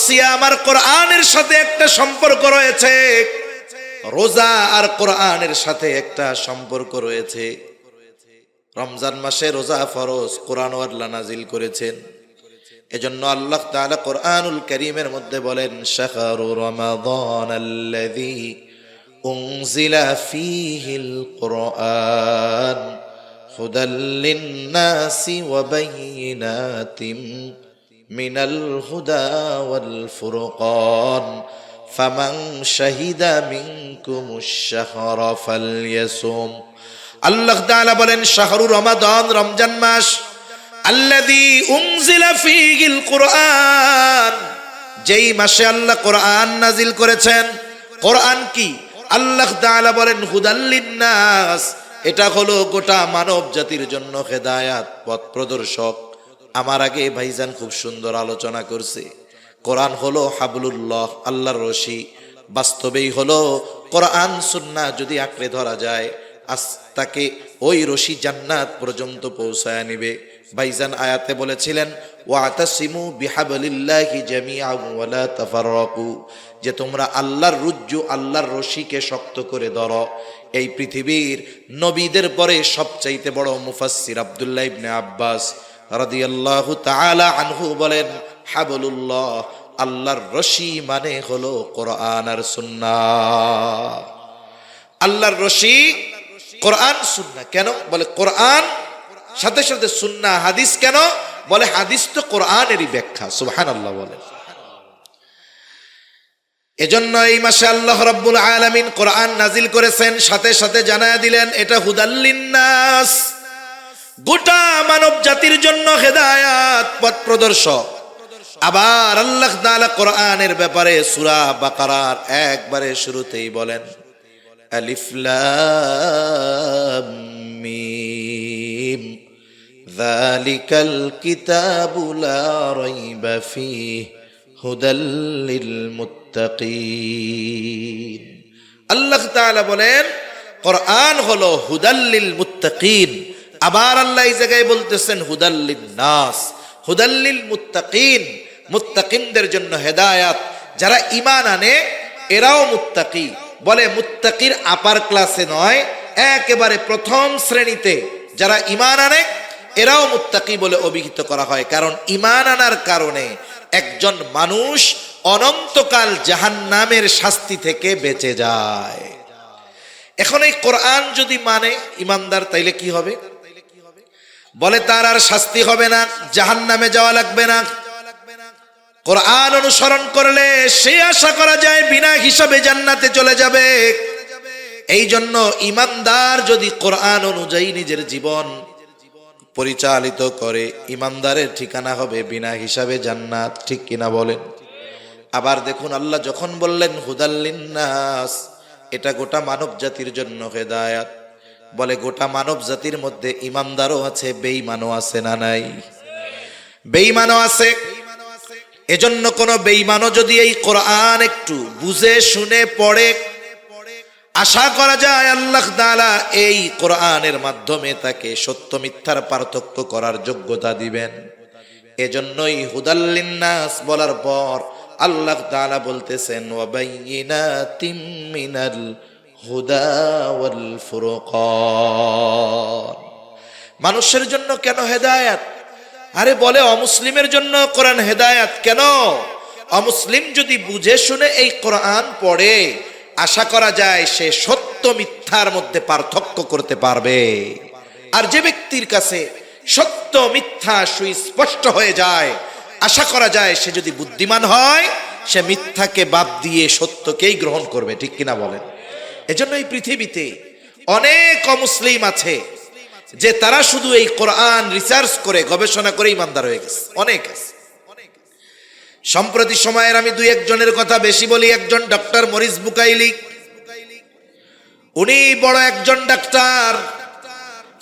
সিয়াম আর কোরআনের সাথে একটা সম্পর্ক রয়েছে, রোজা আর কোরআনের সাথে একটা সম্পর্ক রয়েছে। রমজান মাসে রোজা ফরজ, কোরআন আল্লাহ নাজিল করেছেন। এজন্য আল্লাহ তাআলা কোরআনুল কারীমের মধ্যে বলেন, শাহরু রমাদানাল্লাযী উনজিলা ফীহিল কুরআন হুদাল লিন-নাসি ওয়া বায়িনাতিম মিনাল হুদা ওয়াল ফুরকান ফামান শাহিদা মিনকুমুশ শাহরা ফালইয়াসুম। আল্লাহ তাআলা বলেন, শাহরু রমাদান, রমজান মাস, আল্লাযী উনজিলা ফীহিল কুরআন, যেই মাসে আল্লাহ কোরআন নাজিল করেছেন। কোরআন কি? আল্লাহ তাআলা বলেন হুদাল লিন-নাস, এটা হলো গোটা মানব জাতির জন্য হেদায়াত, পথ প্রদর্শক। আমার আগে ভাইজান খুব সুন্দর আলোচনা করছে। কোরআন হলো হাবলুল্লাহ, আল্লাহর রশি। বাস্তবেই হলো কোরআন সুন্নাহ যদি আঁকড়ে ধরা যায়, তাকে ওই রশি জান্নাত পর্যন্ত পৌঁছায় নিবে। ভাইজান আয়াতে বলেছিলেন, ওয়াতাসিমু বিহাবলিল্লাহি জামিআন ওয়া লা তাফাররাকু, যে তোমরা আল্লাহর রুজ্জু, আল্লাহর রশিকে শক্ত করে ধরো। এই পৃথিবীর নবীদের পরে সবচাইতে বড় মুফাসসির আব্দুল্লাহ ইবনে আব্বাস রাদিয়াল্লাহু তাআলা আনহু বলেন, হাবলুল্লাহ, আল্লাহর রশি মানে হলো কোরআন আর সুন্নাহ। আল্লাহর রশি কোরআন সুন্নাহ। কেন বলে কোরআন সাথে সাথে সুন্নাহ হাদিস? কেন বলে হাদিস তো কোরআনেরই ব্যাখ্যা। সুবহানাল্লাহ বলেন। এজন্য এই মাসে আল্লাহ রাব্বুল আলামিন কোরআন নাজিল করেছেন, সাথে সাথে জানায়া দিলেন এটা হুদাল লিন-নাস, গোটা মানব জাতির জন্য হেদায়াত, পথ প্রদর্শক। আবার আল্লাহ তাআলা কোরআনের ব্যাপারে সূরা বাকারার একবারে শুরুতেই বলেন, আলিফ লাম মিম যালিকাল কিতাবু লা রাইবা ফীহি হুদাল লিল মুত্তাকিন। আল্লাহ তাআলা বলেন কোরআন হলো হুদাল লিল মুত্তাকিন। আবার আল্লাহ এই জায়গায় বলতেছেন হুদাল লিন-নাস, হুদাল লিল মুত্তাকিন, মুত্তাকিনদের জন্য হেদায়াত। যারা ঈমান আনে এরাও মুত্তাকি। বলে মুত্তাকির আপার ক্লাসে নয়, একেবারে প্রথম শ্রেণীতে যারা ঈমান আনে এরাও মুত্তাকি বলে অভিহিত করা হয়। কারণ ঈমান আনার কারণে একজন মানুষ অনন্তকাল জাহান্নামের শাস্তি থেকে বেঁচে যায়। এখন এই কোরআন যদি মানে ঈমানদার, তাইলে কি হবে? বলে তার আর শাস্তি হবে না, জাহান্নামে যাওয়া লাগবে না। কোরআন অনুসরণ করলে সে আশা করা যায় বিনা হিসাবে জান্নাতে চলে যাবে। এই জন্য ঈমানদার যদি কোরআন অনুযায়ী নিজের জীবন পরিচালিত করে, ঈমানদারের ঠিকানা হবে বিনা হিসাবে জান্নাত। ঠিক কিনা বলেন? আবার দেখুন আল্লাহ যখন বললেন হুদাল লিন-নাস, এটা গোটা মানব জাতির জন্য হেদায়াত। বলে গোটা মানব জাতির মধ্যে ঈমানদারও আছে, বেঈমানও আছে না নাই? বেঈমানও আছে। এজন্য কোন বেঈমানও যদি এই কোরআন একটু বুঝে শুনে পড়ে, আশা করা যায় আল্লাহ তাআলা এই কোরআনের মাধ্যমে তাকে সত্য মিথ্যার পার্থক্য করার যোগ্যতা দিবেন। এজন্যই হুদাল লিন-নাস বলার পর আল্লাহ তাআলা বলতেছেন ওয়া বাইয়িনাতিম মিনাল হুদা ওয়াল ফুরকান। মানুষের জন্য কেন হেদায়াত? আরে বলে অমুসলিমের জন্য কোরআন হেদায়াত কেন? অমুসলিম যদি বুঝে শুনে এই কোরআন পড়ে, আশা করা যায় সে সত্য মিথ্যার মধ্যে পার্থক্য করতে পারবে। আর যে ব্যক্তির কাছে সত্য মিথ্যা সুস্পষ্ট হয়ে যায়, আশা করা যায় সে যদি বুদ্ধিমান হয়, সে মিথ্যাকে বাদ দিয়ে সত্যকেই গ্রহণ করবে। ঠিক কিনা বলেন? এজন্য এই পৃথিবীতে অনেক অমুসলিম আছে যে তারা শুধু এই কোরআন রিসার্চ করে গবেষণা করে ইমানদার হয়ে গেছে। অনেক আছে। সম্প্রতি সময়ের আমি দুই একজনের কথা বেশি বলি। একজন ডক্টর মরিস বুকাইলি, উনি বড় একজন ডাক্তার।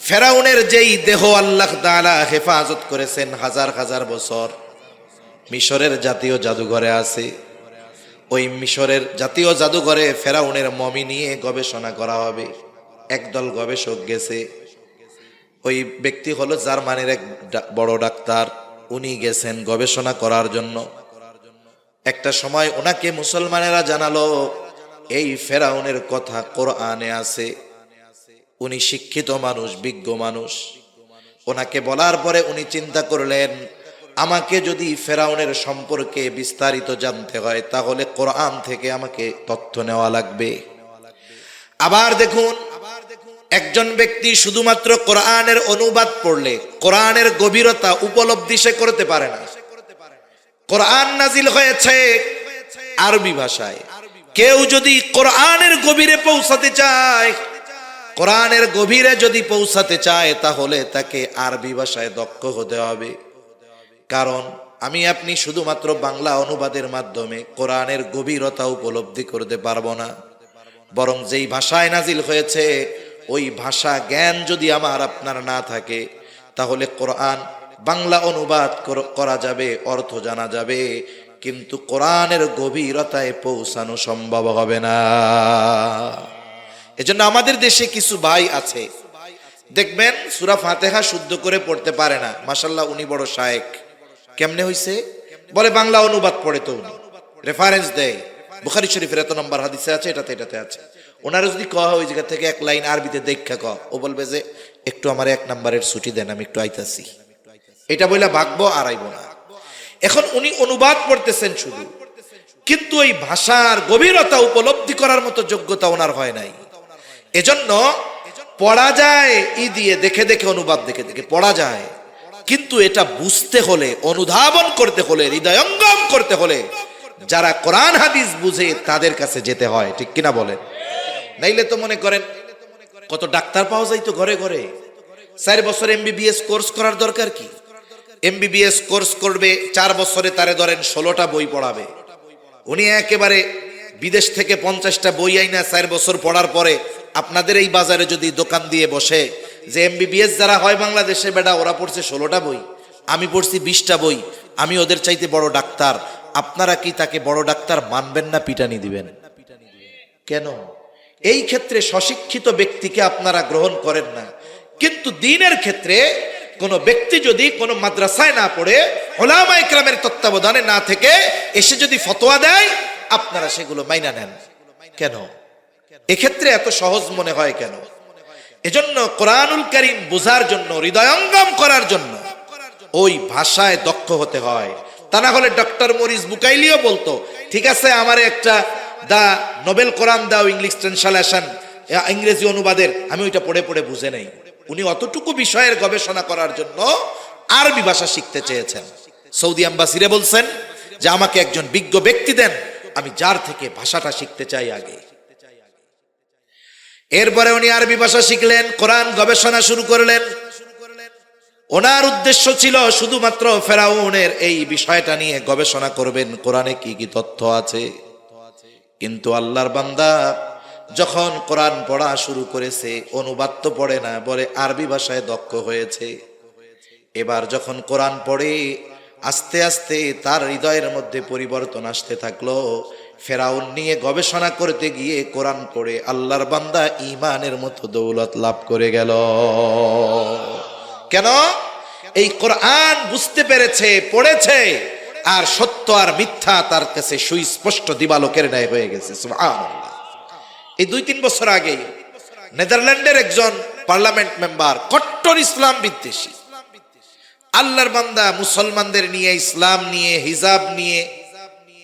ফেরাউনের যেই দেহ আল্লাহ তাআলা হেফাজত করেছেন হাজার হাজার বছর, মিশরের জাতীয় জাদুঘরে আছে। ওই মিশরের জাতীয় জাদুঘরে ফেরাউনের মমি নিয়ে গবেষণা করা হবে। একদল গবেষক গেছে। ওই ব্যক্তি হলো জার্মানির এক বড় ডাক্তার। উনি গেছেন গবেষণা করার জন্য। একটা সময় ওনাকে মুসলমানেরা জানালো এই ফেরাউনের কথা কোরআনে আছে। উনি শিক্ষিত মানুষ, বিজ্ঞ মানুষ। ওনাকে বলার পরে উনি চিন্তা করলেন, আমাকে যদি ফেরাউনের সম্পর্কে বিস্তারিত জানতে হয় তাহলে কোরআন থেকে আমাকে তথ্য নেওয়া লাগবে। আবার দেখুন, একজন ব্যক্তি শুধুমাত্র কোরআনের অনুবাদ পড়লে কোরআনের গভীরতা উপলব্ধি সে করতে পারে না। কোরআন নাজিল হয়েছে আরবি ভাষায়। কেউ যদি কোরআনের গভীরে পৌঁছাতে চায়, কোরআনের গভীরে যদি পৌঁছাতে চায় তাহলে তাকে আরবি ভাষায় দক্ষ হতে হবে। কারণ আমি আপনি শুধুমাত্র বাংলা অনুবাদের মাধ্যমে কোরআনের গভীরতা উপলব্ধি করতে পারবো না। বরং যেই ভাষায় নাজিল হয়েছে ওই ভাষা জ্ঞান যদি আমার আপনার না থাকে তাহলে কোরআন বাংলা অনুবাদ করা যাবে, অর্থ জানা যাবে, কিন্তু কোরআনের গভীরতায় পৌঁছানো সম্ভব হবে না। এজন্য আমাদের দেশে কিছু ভাই আছে, দেখবেন সূরা ফাতিহা শুদ্ধ করে পড়তে পারে না। মাশাআল্লাহ, উনি বড় শায়েখ। কেমনে হইছে? বলে বাংলা অনুবাদ পড়ে তো উনি রেফারেন্স দেয়, বুখারী শরীফের এত নম্বর হাদিসে আছে, এটাতে আছে। ওনারা যদি কওয়া ওই জায়গা থেকে এক লাইন আরবিতে দেখা ক, ও বলবে যে একটু আমার 1 নম্বরের ছুটি দেন, আমি একটু আইতাছি। এটা বইলা ভাগবো আর আইব না। এখন উনি অনুবাদ পড়তেছেন শুধু, কিন্তু ওই ভাষার গভীরতা উপলব্ধি করার মতো যোগ্যতা ওনার হয় নাই। এজন্য পড়া যায় ই দিয়ে, দেখে দেখে অনুবাদ দেখে দেখে পড়া যায়, কিন্তু এটা বুঝতে হলে, অনুধাবন করতে হলে, হৃদয়ঙ্গম করতে হলে যারা কোরআন হাদিস বুঝে তাদের কাছে যেতে হয়। ঠিক কিনা বলেন? নাইলে তো মনে করেন কত ডাক্তার পাওয়া যায় তো ঘরে ঘরে। 4 বছর এমবিবিএস কোর্স করার দরকার কি? এমবিবিএস কোর্স করবে 4 বছরে, তারে ধরেন 16টা বই পড়াবে। উনি একেবারে বিদেশ থেকে 50টা বই আইনা 4 বছর পড়ার পরে আপনাদের এই বাজারে যদি দোকান দিয়ে বসে যে এমবিবিএস যারা হয় বাংলাদেশে, বেটা ওরা পড়ছে 16টা বই, আমি পড়ছি 20টা বই, আমি ওদের চাইতে বড় ডাক্তার, আপনারা কি তাকে বড় ডাক্তার মানবেন না পিটানি দিবেন? কেন? এই ক্ষেত্রে স্বশিক্ষিত ব্যক্তিকে আপনারা গ্রহণ করেন না, কিন্তু দ্বীনের ক্ষেত্রে কোন ব্যক্তি যদি কোন মাদ্রাসায় না পড়ে, উলামায়ে কেরামের তত্ত্বাবধানে না থেকে এসে যদি ফতোয়া দেয়, আপনারা সেগুলো মাইনা নেন। কেন? এক্ষেত্রে এত সহজ মনে হয় কেন? এজন্য কোরআনুল কারীম বোঝার জন্য, হৃদয়ঙ্গম করার জন্য ওই ভাষায় দক্ষ হতে হয়। তা না হলে ডক্টর মরিস বুকাইলিও বলতো, ঠিক আছে আমারে একটা দা নোবেল কোরআন দাও, ইংলিশ ট্রান্সলেশন, ইংরেজি অনুবাদের, আমি ওইটা পড়ে পড়ে বুঝে নেই। উনি অতটুকু বিষয়ের গবেষণা করার জন্য আরবি ভাষা শিখতে চেয়েছেন। সৌদি আম্বাসিরে বলছেন যে আমাকে একজন বিজ্ঞ ব্যক্তি দেন, আমি যার থেকে ভাষাটা শিখতে চাই আগে। এরপরে উনি আরবি ভাষা শিখলেন, কোরআন গবেষণা শুরু করলেন। ওনার উদ্দেশ্য ছিল শুধুমাত্র ফেরাউনের এই বিষয়টা নিয়ে গবেষণা করবেন, কোরআনে কি কি তথ্য আছে। কিন্তু আল্লাহর বান্দা যখন কোরআন পড়া শুরু করেছে, অনুবাদ তো পড়ে না, বলে আরবি ভাষায় দক্ষ হয়েছে। এবার যখন কোরআন পড়ে আস্তে আস্তে তার হৃদয়ের মধ্যে পরিবর্তন আসতে থাকলো। ফেরাউন নিয়ে গবেষণা করতে গিয়ে কোরআন পড়ে আল্লাহর বান্দা ঈমানের মতো দৌলত লাভ করে গেল। কেন? এই কোরআন বুঝতে পেরেছে, পড়েছে, আর সত্য আর মিথ্যা তার কাছে সুস্পষ্ট দিবালোকের ন্যায় হয়ে গেছে। সুবহানাল্লাহ। এই 2-3 বছর আগে নেদারল্যান্ডের একজন পার্লামেন্ট মেম্বার, কট্টর ইসলাম বিদ্বেষী, আল্লাহর বান্দা মুসলমানদের নিয়ে, ইসলাম নিয়ে, হিজাব নিয়ে,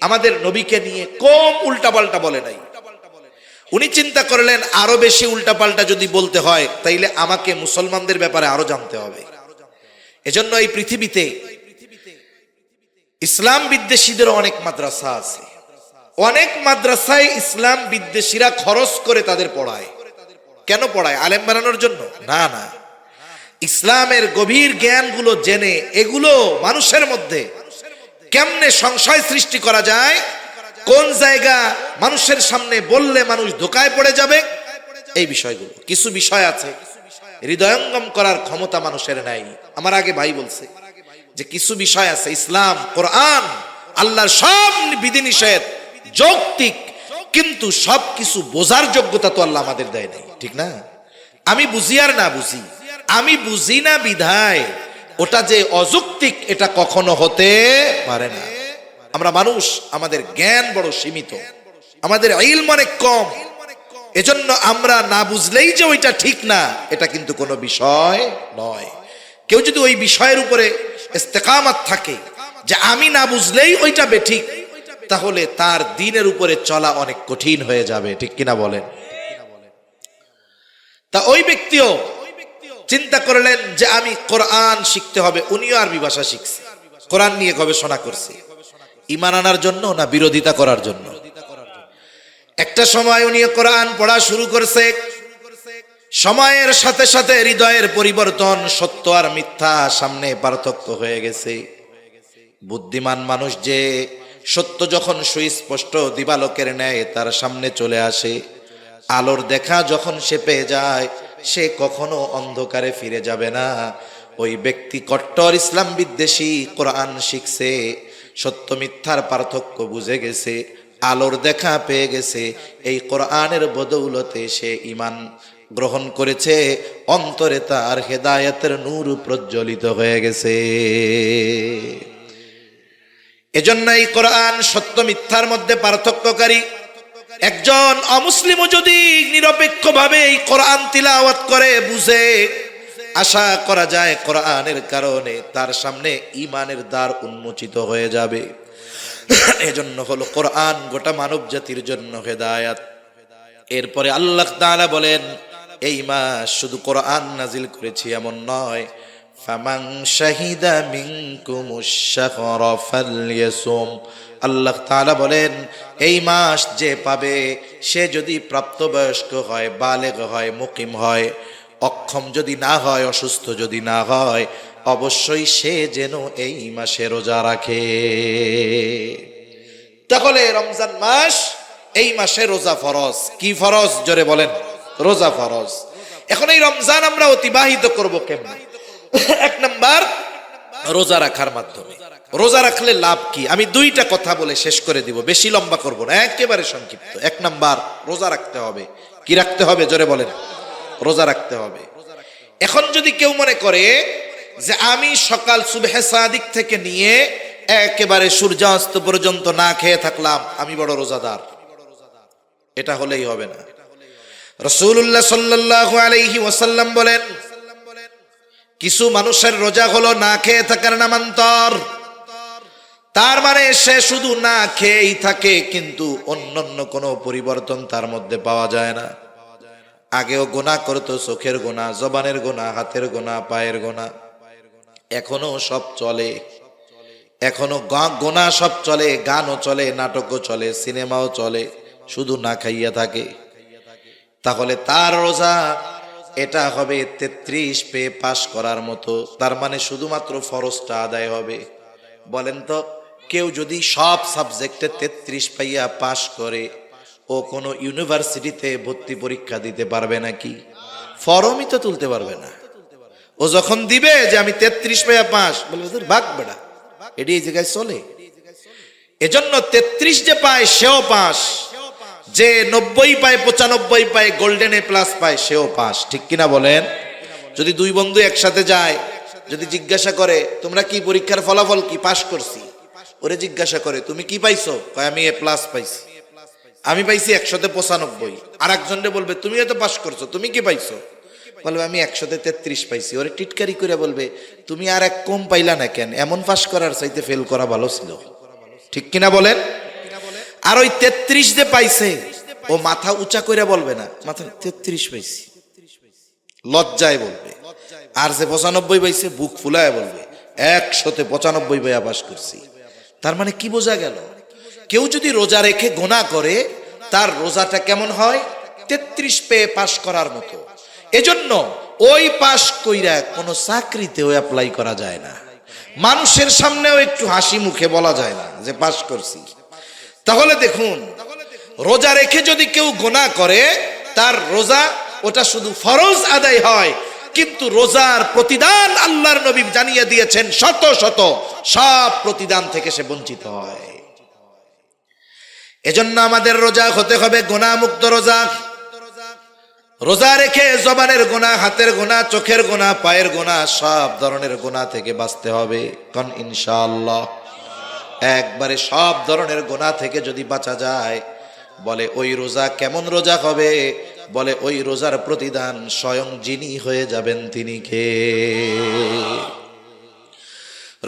আমাদের নবীকে নিয়ে কম উল্টাপাল্টা বলে নাই। উনি চিন্তা করলেন আরো বেশি উল্টাপাল্টা যদি বলতে হয় তাইলে আমাকে মুসলমানদের ব্যাপারে আরো জানতে হবে। এজন্য এই পৃথিবীতে ইসলাম বিদ্বেষীদের অনেক মাদ্রাসা আছে। অনেক মাদ্রাসায় ইসলাম বিদ্বেষীরা খরচ করে তাদের পড়ায়। কেন পড়ায়? আলেম বানানোর জন্য? না না, ইসলামের গভীর জ্ঞানগুলো জেনে এগুলো মানুষের মধ্যে কেমনে সংশয় সৃষ্টি করা যায়, কোন জায়গা মানুষের সামনে বললে মানুষ ধোঁকায় পড়ে যাবে, এই বিষয়গুলো। কিছু বিষয় আছে হৃদয়ঙ্গম করার ক্ষমতা মানুষের নাই। আমার আগে ভাই বলছে যে কিছু বিষয় আছে, ইসলাম, কোরআন, আল্লাহর সব বিধিনিষেধ যৌক্তিক, কিন্তু সব কিছু বোঝার যোগ্যতা তো আল্লাহ আমাদের দেয় নাই। ঠিক না? আমি বুঝি আর না বুঝি, আমি বুঝি না বিধায় ওটা যে অযৌক্তিক এটা কখনো হতে পারে না। আমরা মানুষ, আমাদের জ্ঞান বড় সীমিত, আমাদের ইলম অনেক কম। এজন্য আমরা না বুঝলেই যে ওইটা ঠিক না, এটা কিন্তু কোনো বিষয় নয়। কেউ যদি ওই বিষয়ের উপরে ইস্তেকামাত থাকে যে আমি না বুঝলেই ওইটা বেঠিক, তাহলে তার দ্বীনের উপরে চলা অনেক কঠিন হয়ে যাবে, ঠিক কিনা বলেন? তা ওই ব্যক্তিও চিন্তা করলেন যে আমি কোরআন শিখতে হবে। উনিও আরবি ভাষা শিখছে, কোরআন নিয়ে গবেষণা করছে, ঈমান আনার জন্য না বিরোধিতা করার জন্য? একটা সময় উনি কোরআন পড়া শুরু করছে। সময়ের সাথে সাথে হৃদয়ের পরিবর্তন, সত্য আর মিথ্যা সামনে পার্থক্য হয়ে গেছে। বুদ্ধিমান মানুষ যে সত্য যখন সুস্পষ্ট দিবালোকের ন্যায় তার সামনে চলে আসে, আলোর দেখা যখন সে পেয়ে যায়, সে কখনো অন্ধকারে ফিরে যাবে না। ওই ব্যক্তি কট্টর ইসলাম বিদ্বেষী, কোরআন শিখছে, সত্য মিথ্যার পার্থক্য বুঝে গেছে, আলোর দেখা পেয়ে গেছে। এই কোরআনের বদৌলতে সে ঈমান গ্রহণ করেছে, অন্তরে তার হেদায়েতের নূর প্রজ্বলিত হয়ে গেছে। এজন্য এই কোরআন সত্য মিথ্যার মধ্যে পার্থক্যকারী। একজন অমুসলিমও যদি নিরপেক্ষভাবে এই কোরআন তিলাওয়াত করে, বুঝে, আশা করা যায় কোরআনের কারণে তার সামনে ঈমানের দ্বার উন্মোচিত হয়ে যাবে। এজন্য হলো কোরআন গোটা মানব জাতির জন্য হেদায়াত। এরপরে আল্লাহ তাআলা বলেন, এই মাস শুধু কোরআন নাজিল করেছি এমন নয়, ফামান শাহিদা মিনকুমুশ শাহরা ফালইয়াসুম। আল্লাহ তাআলা বলেন, এই মাস যে পাবে, সে যদি প্রাপ্তবয়স্ক হয়, বালেগ হয়, মুকিম হয়, অক্ষম যদি না হয়, অসুস্থ যদি না হয়, অবশ্যই সে যেন এই মাসে রোজা রাখে। তাহলে রমজান মাস, এই মাসে রোজা ফরজ। কি ফরজ? জোরে বলেন। রোজা ফরজ। এখন এই রমজান আমরা অতিবাহিত করব কেমনে? এক নাম্বার, রোজা রাখার মাধ্যমে। রোজা রাখলে লাভ কি? আমি দুইটা কথা বলে শেষ করে দিব, বেশি লম্বা করব না, একেবারে সংক্ষিপ্ত। এক নাম্বার, রোজা রাখতে হবে। কি রাখতে হবে? জোরে বলেন। রোজা রাখতে হবে। এখন যদি কেউ মনে করে যে আমি সকাল সুবহে সাদিক থেকে নিয়ে একেবারে সূর্যাস্ত পর্যন্ত না খেয়ে থাকলাম, আমি বড় রোজাদার, এটা হলেই হবে না। রাসূলুল্লাহ সাল্লাল্লাহু আলাইহি ওয়াসাল্লাম বলেন, কিছু মানুষের রোজা হলো না খেয়ে থাকার নামান্তর। তার মানে সে শুধু না খেয়েই থাকে, কিন্তু অন্যান্য কোনো পরিবর্তন তার মধ্যে পাওয়া যায় না। আগেও গুনাহ করতো, চোখের গুনাহ, জবানের গুনাহ, হাতের গুনাহ, পায়ের গুনাহ, এখনো সব চলে, এখনো গুনাহ সব চলে, গানও চলে, নাটকও চলে, সিনেমাও চলে, শুধু না খাইয়া থাকে। তাহলে তার রোজা এটা হবে 33 পেয়ে পাশ করার মতো। তার মানে শুধুমাত্র ফরজটা আদায় হবে। বলেন তো, কেউ যদি সব সাবজেক্টে 33 পাইয়া পাশ করে, ও কোনো ইউনিভার্সিটিতে ভর্তি পরীক্ষা দিতে পারবে নাকি? ফর্মই তো তুলতে পারবে না। ও যখন দিবে যে আমি 33 পাইয়া পাশ, বলবে তোর ভাগ বেড়া, এটি এই জায়গায় চলে। এজন্য 33 যে পায় সেও পাস, যে 90 পায়, 95 পায়, গোল্ডেন এ প্লাস পায়, সেও পাস, ঠিক কিনা বলেন? যদি দুই বন্ধু একসাথে যায়, যদি জিজ্ঞাসা করে তোমরা কি পরীক্ষার ফলাফল কি, পাস করছি, ওরে জিজ্ঞাসা করে তুমি কি পাইছো, কয় আমি এ প্লাস পাইছি, আমি পাইছি 195। আর একজনরে বলবে তুমিও তো পাস করছো, তুমি কি পাইছো, বলবে আমি 133 পাইছি। ওরে টিটকারি করে বলবে তুমি আর এক কম পাইলা না কেন, এমন পাস করার চাইতে ফেল করা ভালো ছিল, ঠিক কিনা বলেন? আর ওই 33 যে পাইছে, ও মাথা উঁচা করে বলবে না মাথা 33 পাইছি, লজ্জায় বলবে। আর যে 95 পাইছে বুক ফুলায় বলবে 195 পাইয়া পাস করছি। তার মানে কি বোঝা গেল? কেউ যদি রোজা রেখে গুনাহ করে, তার রোজাটা কেমন হয়? 33 পেয়ে পাস করার মতো। এজন্য ওই পাস কইরা কোনো চাকরিতেও অ্যাপ্লাই করা যায় না, মানুষের সামনেও একটু হাসি মুখে বলা যায় না যে পাস করছি। তাহলে দেখুন, রোজা রেখে যদি কেউ গুনাহ করে, তার রোজা ওটা শুধু ফরজ আদায় হয়, কিন্তু রোজার প্রতিদান আল্লাহর নবী জানিয়ে দিয়েছেন শত শত, সব প্রতিদান থেকে সে বঞ্চিত হয়। এজন্য আমাদের রোজা হতে হবে গুনাহ মুক্ত রোজা। রোজা রেখে জবানের গুনাহ, হাতের গুনাহ, চোখের গুনাহ, পায়ের গুনাহ, সব ধরনের গুনাহ থেকে বাঁচতে হবে। কোন ইনশাআল্লাহ। একবারে সব ধরনের গুনাহ থেকে যদি বাঁচা যায়, বলে ওই রোজা কেমন রোজা হবে? বলে ওই রোজার প্রতিদান স্বয়ং যিনি হয়ে যাবেন তিনি কে?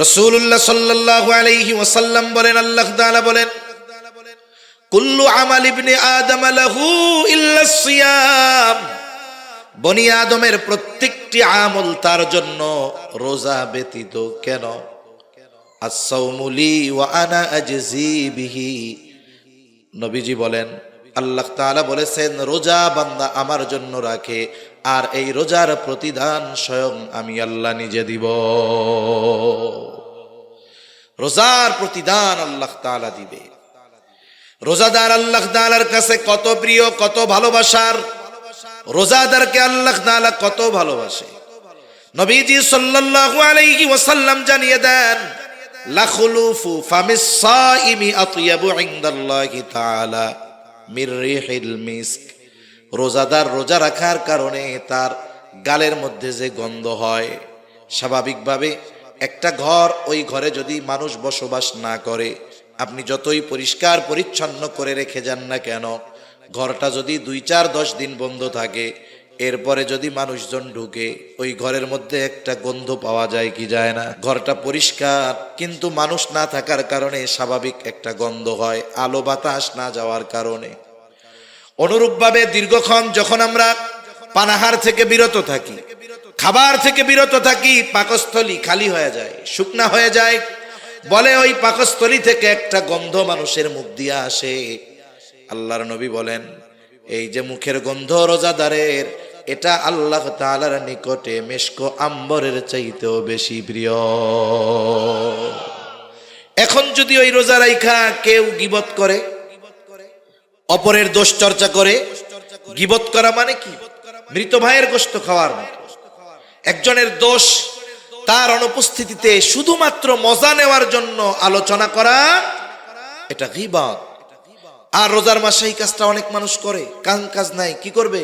রাসূলুল্লাহ সাল্লাল্লাহু আলাইহি ওয়াসাল্লাম বলেন, আল্লাহ তাআলা বলেন, কুল্লু আমাল ইবনে আদম লাহু ইল্লা সিয়াম, বনি আদমের প্রত্যেকটি আমল তার জন্য, রোজা ব্যতীত। কেন? as-sawmu li wa ana ajzi bihi, নবীজি বলেন, আল্লাহ তাআলা বলেছেন রোজা বান্দা আমার জন্য রাখে, আর এই রোজার প্রতিদান স্বয়ং আমি আল্লাহ নিজে দিব। রোজার প্রতিদান আল্লাহ তাআলা দিবে। রোজাদার আল্লাহ তাআলার কাছে কত প্রিয়, কত ভালোবাসার। রোজাদারকে আল্লাহ তাআলা কত ভালোবাসে। নবীজি সাল্লাল্লাহু আলাইহি ওয়াসাল্লাম জানিয়ে দেন, লা খুলুফু ফামিস সাইমি আতয়াবু ইনদাল্লাহি তাআলা মির রিহিল মিস্ক, রোজাদার রোজা রাখার কারণে তার গালের মধ্যে যে গন্ধ হয়, স্বাভাবিকভাবে একটা ঘর, ওই ঘরে যদি মানুষ বসবাস না করে, আপনি যতই পরিষ্কার পরিচ্ছন্ন করে রেখে যান না কেন, ঘরটা যদি 2-4-10 দিন বন্ধ থাকে, এরপরে যদি মানুষজন ঢুকে, ওই ঘরের মধ্যে একটা গন্ধ পাওয়া যায় কি যায় না? ঘরটা পরিষ্কার, কিন্তু মানুষ না থাকার কারণে স্বাভাবিক একটা গন্ধ হয়, আলো বাতাস না যাওয়ার কারণে। অনুরূপভাবে দীর্ঘক্ষণ যখন আমরা পানাহার থেকে বিরত থাকি, খাবার থেকে বিরত থাকি, পাকস্থলী খালি হয়ে যায়, শুকনা হয়ে যায়, বলে ওই পাকস্থলী থেকে একটা গন্ধ মানুষের মুখ দিয়ে আসে। আল্লাহর নবী বলেন, এই যে মুখের গন্ধ রোজাদারের, এটা আল্লাহ তাআলার নিকটে মেশক আম্বরের চাইতেও বেশি প্রিয়। এখন যদি ওই রোজা রাইখা কেউ গীবত করে, অপরের দোষ চর্চা করে, গীবত করা মানে কি? মৃত ভাইয়ের গোশত খাওয়ার মতো। একজনের দোষ তার অনুপস্থিতিতে শুধুমাত্র মজা নেওয়ার জন্য আলোচনা করা, এটা গীবত। আর রোজার মাসে এই কাজটা অনেক মানুষ করে, কাজ নাই, কি করবে?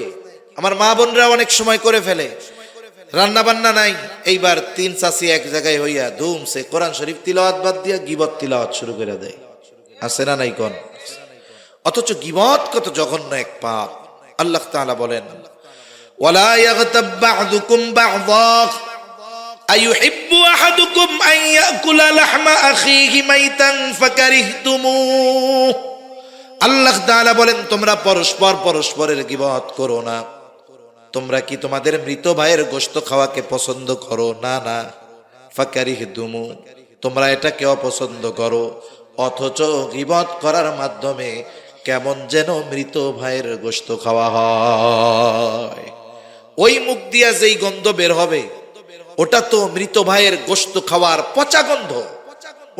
আমার মা বোনরা অনেক সময় করে ফেলে, রান্না বান্না নাই, এইবার 3 চাচি এক জায়গায় হইয়া ধুমসে কোরআন শরীফ তিলাওয়াত বাদ দিয়া গীবত তিলাওয়াত শুরু করে দেয়। আছে না নাই কোন? অথচ গীবত কত জঘন্য এক পাপ। আল্লাহ তাআলা বলেন, ওয়ালা ইয়াগতাব বা'দুকুম বা'দা আইয়ুহিব্বু আহাদুকুম আন ইয়াকুলা লাহমা আখিহি মাইতান ফাকারিহতুমুহ। আল্লাহ তাআলা বলেন, তোমরা পরস্পরের গীবত করো না। তোমরা কি তোমাদের মৃত ভাইয়ের গোশত খাওয়াকে পছন্দ করো? না না। ফাকারিহতুমু, তোমরা এটাকে অপছন্দ করো, অথচ গীবত করার মাধ্যমে কেমন যেন মৃত ভাইয়ের গোশত খাওয়া হয়। ওই মুখ দিয়া যেই গন্ধ বের হবে, ওটা তো মৃত ভাইয়ের গোশত খাওয়ার পচা গন্ধ,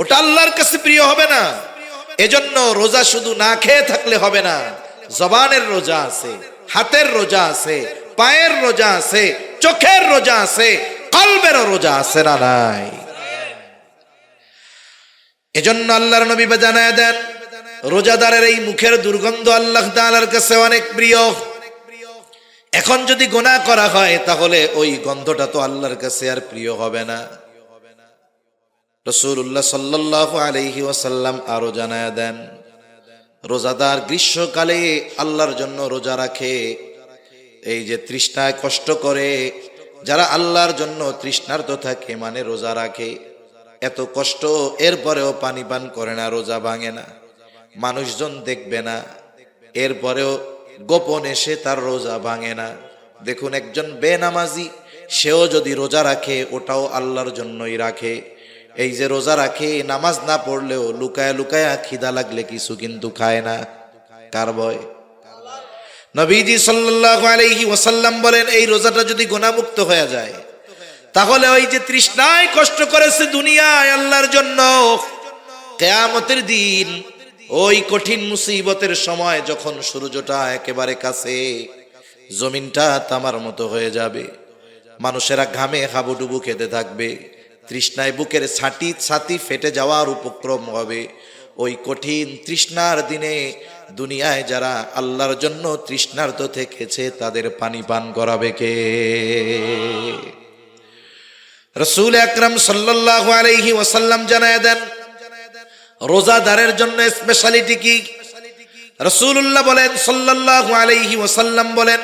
ওটা আল্লাহর কাছে প্রিয় হবে না। এজন্য রোজা শুধু না খেয়ে থাকলে হবে না, জবানের রোজা আছে, হাতের রোজা আছে, পায়ের রোজা আছে, চোখের রোজা আছে, কলবেরও রোজা আছে না নাই? এজন্য আল্লাহর নবী জানায় দেন, রোজাদারের এই মুখের দুর্গন্ধ আল্লাহ তাআলার কাছে অনেক প্রিয়। এখন যদি গুনাহ করা হয়, তাহলে ওই গন্ধটা তো আল্লাহর কাছে আর প্রিয় হবে না। রাসূলুল্লাহ সাল্লাল্লাহু আলাইহি ওয়াসাল্লাম আরো জানায়া দেন, রোজাদার গ্রীষ্মকালে আল্লাহর জন্য রোজা রাখে, এই যে তৃষ্ণায় কষ্ট করে, যারা আল্লাহর জন্য তৃষ্ণার্ত থাকে, মানে রোজা রাখে, এত কষ্ট, এরপরেও পানি পান করে না, রোজা ভাঙে না, মানুষজন দেখবে না, এরপরেও গোপনে সে তার রোজা ভাঙে না। দেখুন, একজন বেনামাজি, সেও যদি রোজা রাখে, ওটাও আল্লাহর জন্যই রাখে। এই যে রোজা রাখে, নামাজ না পড়লেও লুকায়া লুকায়া খিদা লাগলে কিছু কিন্তু খায় না। কার ভয়? নবীজি সাল্লাল্লাহু আলাইহি ওয়াসাল্লাম বলেন, এই রোজাটা যদি গুনাহমুক্ত হয়ে যায়, তাহলে ওই যে তৃষ্ণায় কষ্ট করেছে দুনিয়ায় আল্লাহর জন্য, কিয়ামতের দিন ওই কঠিন মুসিবতের সময় যখন সূর্যটা একেবারে কাছে, জমিনটা তামার মতো হয়ে যাবে, মানুষেরা ঘামে হাবুডুবু খেতে থাকবে, তৃষ্ণায় বুকের ছাতি ফেটে যাওয়ার উপক্রম হবে। ওই কঠিন তৃষ্ণার দিনে দুনিয়ায় যারা আল্লাহর জন্য তৃষ্ণার্ত থেকেছে, তাদের পানি পান করাবে কে? রাসূল আকরাম সাল্লাল্লাহু আলাইহি ওয়াসাল্লাম জানায় দেন, রোজাদারের জন্য স্পেশালিটি কি? রাসূলুল্লাহ বলেন সাল্লাল্লাহু আলাইহি ওয়াসাল্লাম বলেন,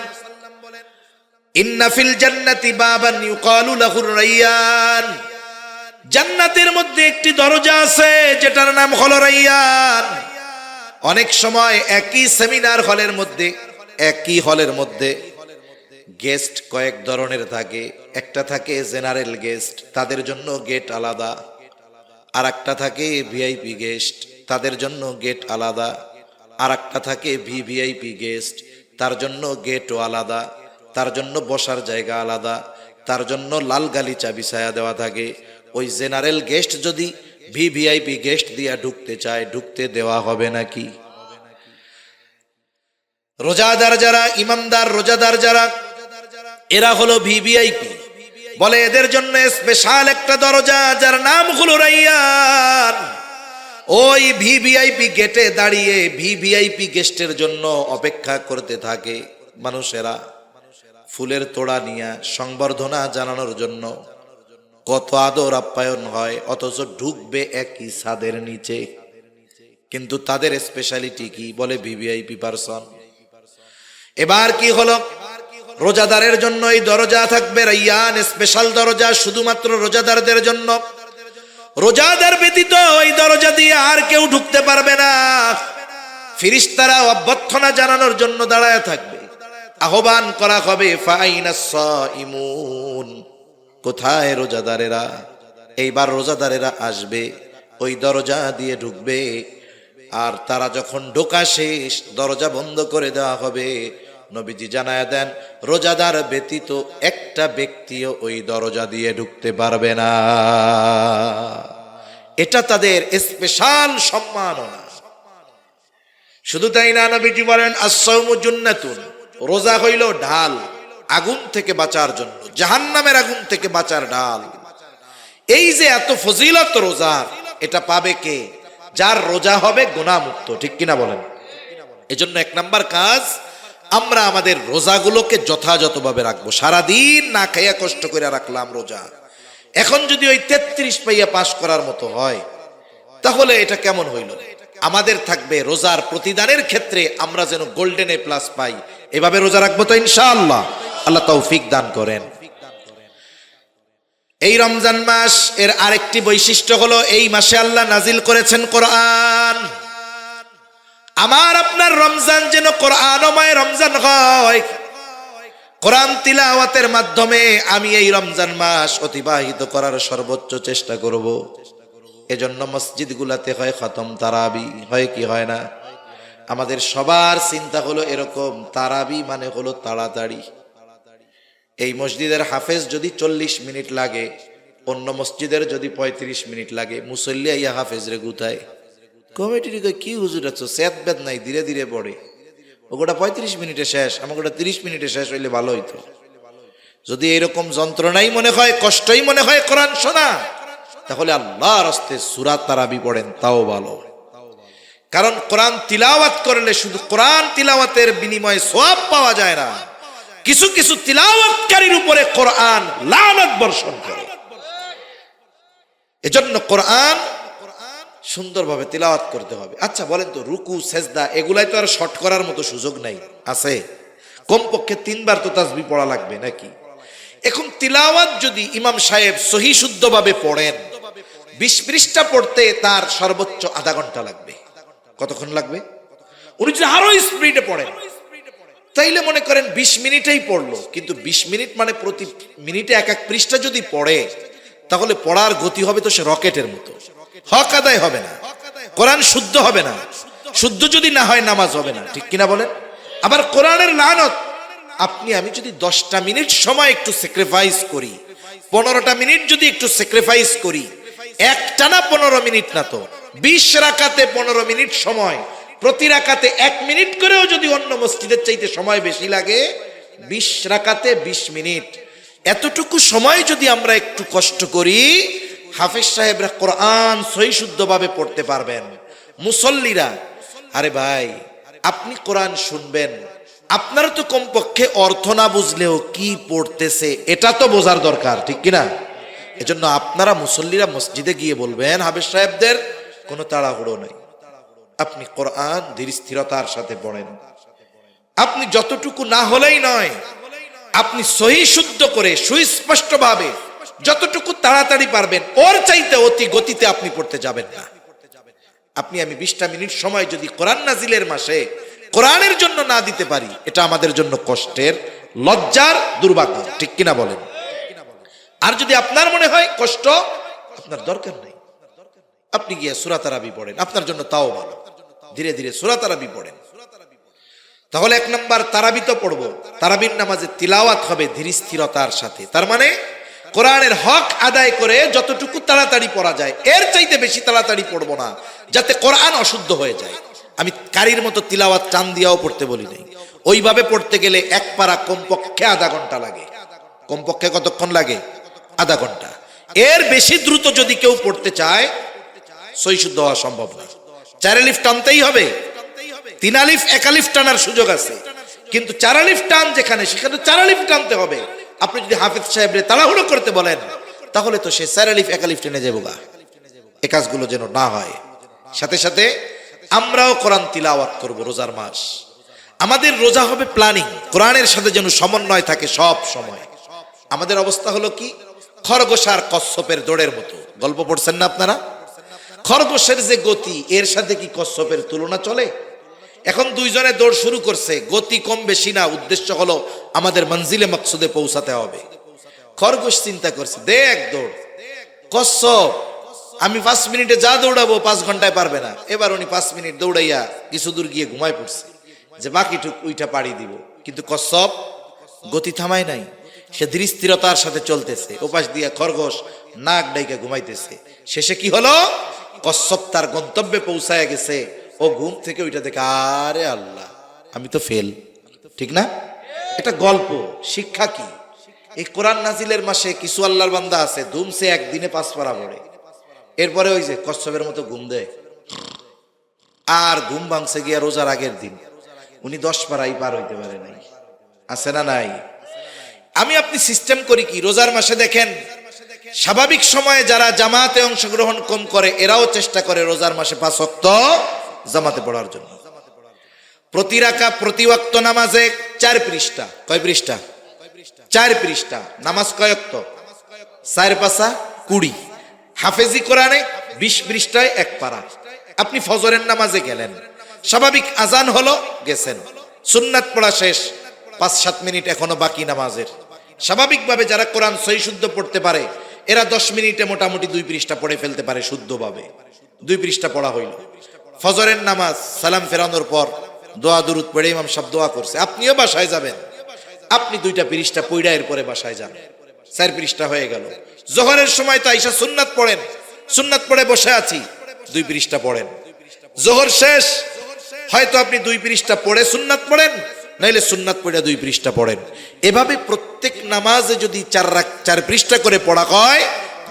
ইন্না ফিল জান্নাতি বাবান ইউকালু লাহুর রায়্যান, জান্নাতের মধ্যে একটি দরজা আছে যেটার নাম হলো রায়্যান। অনেক সময় একই সেমিনার হলের মধ্যে, একই হলের মধ্যে গেস্ট কয়েক ধরনের থাকে। একটা থাকে জেনারেল গেস্ট, তাদের জন্য গেট আলাদা। আর একটা থাকে ভিআইপি গেস্ট, তাদের জন্য গেট আলাদা। আর একটা থাকে ভিভিআইপি গেস্ট, তার জন্য গেটও আলাদা, তার জন্য বসার জায়গা আলাদা, তার জন্য লাল গালিচা বিছায়া দেওয়া থাকে। ওই জেনারেল গেস্ট যদি ভিভিআইপি গেস্ট দিয়া ঢুকতে চায়, ঢুকতে দেওয়া হবে নাকি? রোজাদার যারা, ইমানদার রোজাদার যারা, এরা হলো ভিভিআইপি। বলে এদের জন্য স্পেশাল একটা দরজা যার নাম হলো রায়্যান। ওই ভিভিআইপি গেটে দাঁড়িয়ে ভিভিআইপি গেস্টের জন্য অপেক্ষা করতে থাকে মানুষেরা, ফুলের তোড়া নিয়ে সংবর্ধনা জানানোর জন্য। কত আদর আপ্যায়ন হয়, অথচ ঢুকবে একই ছাদের নিচে। কিন্তু তাদের স্পেশালিটি কি? বলে ভিভিআইপি পারসন। এবার কি হলো? রোজাদারের জন্য এই দরজা থাকবে রায়্যান, স্পেশাল দরজা শুধুমাত্র রোজাদারদের জন্য। রোজাদার ব্যতীত এই দরজা দিয়ে আর কেউ ঢুকতে পারবে না। ফেরেশতারা অভ্যর্থনা জানানোর জন্য দাঁড়ায় থাকবে, আহ্বান করা হবে, ফাইনাস সাইমুন, কোথায় রোজাদারেরা? এইবার রোজাদারেরা আসবে, ওই দরজা দিয়ে ঢুকবে। আর তারা যখন ঢোকা শেষ, দরজা বন্ধ করে দেওয়া হবে। নবীজি জানায়া দেন, রোজাদার ব্যতীত একটা ব্যক্তিও ওই দরজা দিয়ে ঢুকতে পারবে না। এটা তাদের স্পেশাল সম্মাননা। শুধু তাই না, নবীজি বলেন আস-সাওমু জুন্নাতুন, রোজা হইল ঢাল, আগুন থেকে বাঁচার জন্য, জাহান্নামের আগুন থেকে বাঁচার ঢাল। এই যে এত ফজিলত রোজার, এটা পাবে কে? যার রোজা হবে গুনাহমুক্ত, ঠিক কিনা বলেন? এজন্য এক নাম্বার কাজ, আমরা আমাদের রোজাগুলোকে যথাযথভাবে রাখবো। সারাদিন না খাইয়া কষ্ট করে রাখলাম রোজা, এখন যদি ওই 33 পাইয়া পাশ করার মতো হয়, তাহলে এটা কেমন হইল? আমাদের থাকবে রোজার প্রতিদানের ক্ষেত্রে আমরা যেন গোল্ডেন A+ পাই। এভাবে রোজা রাখবো তো ইনশাআল্লাহ। আল্লাহ তৌফিক দান করেন। এই রমজান মাস এর আরেকটি বৈশিষ্ট্য হলো, এই মাসে আল্লাহ নাজিল করেছেন কোরআন। আমার আপনার রমজান যেন কোরআনময় রমজান হয়। কোরআন তিলাওয়াতের মাধ্যমে আমি এই রমজান মাস অতিবাহিত করার সর্বোচ্চ চেষ্টা করব। এজন্য মসজিদগুলাতে হয় খতম তারাবি, হয় কি হয় না? আমাদের সবার চিন্তা হলো এরকম, তারাবি মানে হলো তাড়াতাড়ি। এই মসজিদের হাফেজ যদি 40 মিনিট লাগে, অন্য মসজিদের যদি 35 মিনিট লাগে, মুসল্লি আইয়া হাফেজ রে গুতায়। কমিটির কি হুজুর আছো, সেদ বেদ নাই, ধীরে ধীরে পড়ে, ওটা 35 মিনিটে শেষ, আমাকে 30 মিনিটে শেষ হইলে ভালো হইতো। যদি এরকম যন্ত্রণাই মনে হয়, কষ্টই মনে হয় কোরআন শোনা, তাহলে আল্লাহর রাস্তে সূরা তারাবি পড়েন, তাও ভালো। কারণ কোরআন তিলাওয়াত করলে শুধু কোরআন তিলাওয়াতের বিনিময়ে সওয়াব পাওয়া যায় না, কিছু কিছু তিলাওয়াতকারীর উপরে কোরআন লানত বর্ষণ করে। এজন্য কোরআন সুন্দরভাবে তিলাওয়াত করতে হবে। আচ্ছা বলেন তো, রুকু সেজদা এগুলাই তো আর শর্ট করার মতো সুযোগ নাই, আছে? কমপক্ষে 3 বার তো তাসবিহ পড়া লাগবে নাকি? এখন তিলাওয়াত যদি ইমাম সাহেব সহি শুদ্ধভাবে পড়েন, 20 পৃষ্ঠা পড়তে তার সর্বোচ্চ আধা ঘন্টা লাগবে। কতক্ষণ লাগবে? উনি যদি আরো স্পিডে পড়েন, তাইলে মনে করেন 20 মিনিটেই পড়লো, কিন্তু 20 মিনিট মানে প্রতি মিনিটে এক এক পৃষ্ঠা যদি পড়ে, তাহলে পড়ার গতি হবে তো সে রকেটের মতো, হক আদায় হবে না, কোরআন শুদ্ধ হবে না। শুদ্ধ যদি না হয় নামাজ হবে না, ঠিক কিনা বলেন? আবার কোরআনের লানত, আপনি আমি যদি 10টা মিনিট সময় একটু স্যাক্রিফাইস করি, 15টা মিনিট যদি একটু স্যাক্রিফাইস করি, একটানা 15 মিনিট না তো 20 রাকাতে 15 মিনিট সময়, প্রতি রাকাতে 1 মিনিট করেও যদি অন্য মসজিদের চাইতে সময় বেশি লাগে, 20 রাকাতে 20 মিনিট, এতটুকু সময় যদি আমরা একটু কষ্ট করি, হাফেজ সাহেবরা কোরআন সহি শুদ্ধভাবে পড়তে পারবেন। মুসল্লিরা, আরে ভাই আপনি কোরআন শুনবেন, আপনারা তো কমপক্ষে অর্থ না বুঝলেও কি পড়তেছে এটা তো বোঝার দরকার, ঠিক কিনা? এজন্য আপনারা মুসল্লিরা মসজিদে গিয়ে বলবেন হাফেজ সাহেবদের, কোনো তাড়াহুড়ো নাই। আপনি কোরআন ধীর স্থিরতার সাথে পড়েন। আপনি যতটুকু না হলেই নয়, আপনি সহি শুদ্ধ করে সুস্পষ্ট ভাবে যতটুকু তাড়াতাড়ি পারবেন ওর চাইতে অতি গতিতে আপনি পড়তে যাবেন না। আমি 20টা মিনিট সময় যদি কোরআন নাজিলের মাসে কোরআনের জন্য না দিতে পারি, এটা আমাদের জন্য কষ্টের, লজ্জার, দুর্ভাগ্য, ঠিক কিনা বলেন? আর যদি আপনার মনে হয় কষ্ট আপনার দরকার নেই, আপনি গিয়ে সূরা তারাবি পড়েন, আপনার জন্য তাও ভালো। ধীরে ধীরে সূরা তারাবি পড়েন। তাহলে 1 নাম্বার তারাবি তো পড়বো, তারাবির নামাজে তিলাওয়াত হবে ধীর স্থিরতার সাথে। তার মানে কোরআনের হক আদায় করে যতটুকু তাড়াতাড়ি পড়া যায় এর চাইতে বেশি তাড়াতাড়ি পড়বো না, যাতে কোরআন অশুদ্ধ হয়ে যায়। আমি কারির মতো তিলাওয়াত টান দিয়াও পড়তে বলি নাই। ওইভাবে পড়তে গেলে এক পারা কমপক্ষে আধা ঘন্টা লাগে। কমপক্ষে কতক্ষণ লাগে? আধা ঘন্টা। এর বেশি দ্রুত যদি কেউ পড়তে চায় সহি শুদ্ধ হওয়া সম্ভব না। 4 আলিফ টানতেই হবে। 3 আলিফ 1 আলিফ টানার সুযোগ আছে, কিন্তু 4 আলিফ টান যেখানে, সেখানে 4 আলিফ টানতে হবে। আপনি যদি হাফেজ সাহেবরে তাড়াহুড়ো করতে বলেন, তাহলে তো সে 4 আলিফ 1 আলিফ টেনে যাবো গা। এ কাজগুলো যেন না হয়। সাথে সাথে আমরাও কোরআন তিলাওয়াত করব রোজার মাস। আমাদের রোজা হবে প্ল্যানিং, কোরআনের সাথে যেন সমন্বয় থাকে সব সময়। আমাদের অবস্থা হলো কি, খরগোশ আর কচ্ছপের দৌড়ের মতো। গল্প পড়ছেন না আপনারা? খরগোশের যে গতি, এর সাথে কি কচ্ছপের তুলনা চলে? এখন দুইজনে দৌড় শুরু করছে, গতি কম বেশি না, উদ্দেশ্য হলো আমাদের মঞ্জিলে মকসুদে পৌঁছাতে হবে। খরগোশ চিন্তা করছে, দে এক দৌড়। কচ্ছপ, আমি 5 মিনিটে যা দৌড়াবো 5 ঘন্টায় পারবে না। এবার উনি 5 মিনিট দৌড়াইয়া কিছু দূর গিয়ে ঘুমায় পড়ছে, যে বাকিটুক উইটা পাড়ি দিব। কিন্তু কচ্ছপ গতি থামায় নাই, সে ধীর স্থিরতার সাথে চলতেছে। ওপাশ দিয়া খরগোশ নাক ডাইকা ঘুমাইতেছে। শেষে কি হলো, কচ্ছপ তার গন্তব্যে পৌঁছায় গেছে। ও ঘুম থেকে ওইটা দেখে, আরে আল্লাহ, আমি তো ফেল। ঠিক না? এটা গল্প। শিক্ষা কি? এই কোরআন নাজিলের মাসে কিছু আল্লাহর বান্দা আছে ধুমসে একদিনে 5 পারা পড়ে, এরপরে ওই যে কচ্ছপের মতো ঘুম দেয়। আর ঘুম ভাঙছে গিয়া রোজার আগের দিন, উনি 10 পারাই পার হইতে পারে নাই। আছে না নাই? আপনি সিস্টেম করি কি, রোজার মাসে দেখেন স্বাভাবিক সময়ে যারা জামাতে অংশগ্রহণ কম করে, এরাও চেষ্টা করে রোজার মাসে 5 ওয়াক্ত জামাতে পড়ার জন্য। প্রতি রাকাত প্রতি ওয়াক্ত নামাজে 4 পৃষ্ঠা। কয় পৃষ্ঠা? 4 পৃষ্ঠা। নামাজ কয় ওয়াক্ত? 4 পাঁচা 20। হাফেজি কোরআনে 20 পৃষ্ঠায় 1 পারা। আপনি ফজরের নামাজে গেলেন, স্বাভাবিক আজান হলো, গেছেন, সুন্নাত পড়া শেষ, 5-7 মিনিট এখনো বাকি নামাজের। স্বাভাবিকভাবে যারা কোরআন সহি শুদ্ধ পড়তে পারে, এরা 10 মিনিটে মোটামুটি 2 পৃষ্ঠা পড়ে ফেলতে পারে শুদ্ধভাবে। 2 পৃষ্ঠা পড়া হইল। ফজরের নামাজ সালাম ফেরানোর পর দোয়া দুরুদ পড়ে ইমাম সাহেব দোয়া করছে, আপনিও বাসায় যাবেন, আপনি 2টা পৃষ্ঠা পড়া এর পরে বাসায় যান, 4 পৃষ্ঠা হয়ে গেল। জোহরের সময় তো আইসা সুন্নাত পড়েন, সুন্নাত পড়ে বসে আছি, 2 পৃষ্ঠা পড়েন। জোহর শেষ, হয়তো আপনি 2 পৃষ্ঠা পড়ে সুন্নাত পড়েন, নাইলে সুন্নাত পড়ে 2 পৃষ্ঠা পড়েন। এভাবে প্রত্যেক নামাজে যদি 4 পৃষ্ঠা করে পড়া হয়,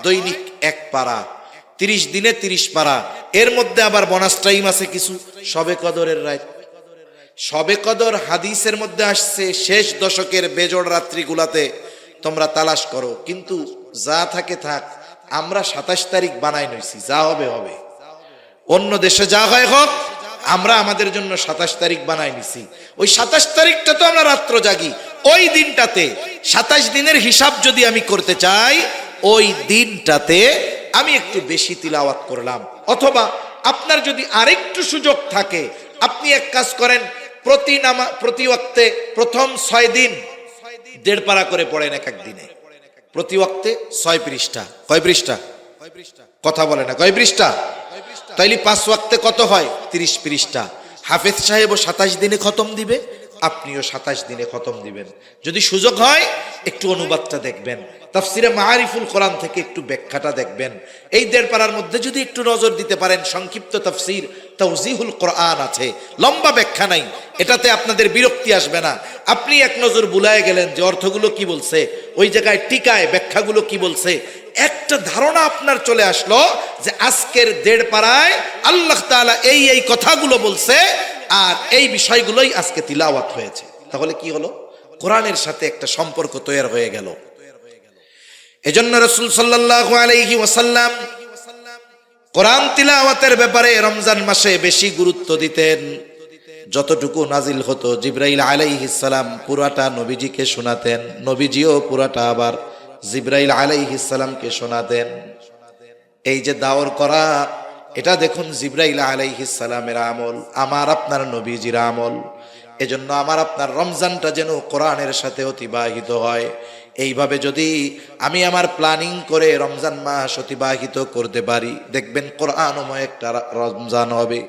দৈনিক 1 পারা, 30 দিনে 30 পারা। এর মধ্যে আবার বোনাস টাইম আছে কিছু, শবে কদরের রাত। শবে কদর হাদিসের মধ্যে আসছে শেষ দশকের বেজোড় রাত্রিগুলাতে তোমরা তালাশ করো, কিন্তু যা থাকে থাক, আমরা 27 তারিখ বানাই নইছি, যা হবে হবে। অন্য দেশে যা হয় হোক, আমরা আমাদের জন্য 27 তারিখ বানাই নিছি। ওই 27 তারিখটা তো আমরা রাত্র জাগি। ওই দিনটাতে 27 দিনের হিসাব যদি আমি করতে চাই, ওই দিনটাতে আমি একটু বেশি তিলাওয়াত করলাম। অথবা আপনার যদি আরেকটু সুযোগ থাকে, আপনি এক কাজ করেন, প্রতি ওয়াক্তে প্রথম 6 দিন 1.5 পারা করে পড়েন এক এক দিনে। প্রতি ওয়াক্তে 6 পৃষ্ঠা। কয় পৃষ্ঠা? কথা বলে না, কয় পৃষ্ঠা? তাইলে 5 ওয়াক্তে কত হয়? 30 পৃষ্ঠা। হাফেজ সাহেবও 27 দিনে খতম দিবে, আপনিও 27 দিনে খতম দিবেন। যদি সুযোগ হয় একটু অনুবাদটা দেখবেন, তাফসিরে মাআরিফুল কোরআন থেকে একটু ব্যাখ্যাটা দেখবেন। এই 1.5 পারার মধ্যে যদি একটু নজর দিতে পারেন, সংক্ষিপ্ত তাফসির তাওজিহুল কোরআন আছে, লম্বা ব্যাখ্যা নাই, এটাতে আপনাদের বিরক্তি আসবে না। আপনি এক নজর বুলায় গেলেন যে অর্থগুলো কি বলছে, ওই জায়গায় টিকায় ব্যাখ্যাগুলো কি বলছে, একটা ধারণা আপনার চলে আসলো যে আজকের 1.5 পারায় আল্লাহ তাআলা এই কথাগুলো বলছে, আর এই বিষয়গুলোই আজকে তিলাওয়াত হয়েছে। তাহলে কি হলো? কোরআনের সাথে একটা সম্পর্ক তৈরি হয়ে গেল। এজন্য রাসূল সাল্লাল্লাহু আলাইহি ওয়াসাল্লাম কোরআন তিলাওয়াতের ব্যাপারে রমজান মাসে বেশি গুরুত্ব দিতেন। যতটুকু নাজিল হতো জিবরাইল আলাইহিস সালাম পুরাটা নবীজিকে শোনাতেন, নবীজিও পুরাটা আবার জিবরাইল আলাইহিস সালামকে শোনাতেন। এই যে দাওর করা, এটা দেখুন জিবরাইল আলাইহিস সালামের আমল, আমার আপনার নবীজির আমল। এজন্য আমার আপনার রমজানটা যেন কোরআনের সাথে অতিবাহিত হয়। এইভাবে যদি আমি আমার প্ল্যানিং করে রমজান মাস অতিবাহিত করতে পারি, দেখবেন কোরআনময় একটা রমজান হবে।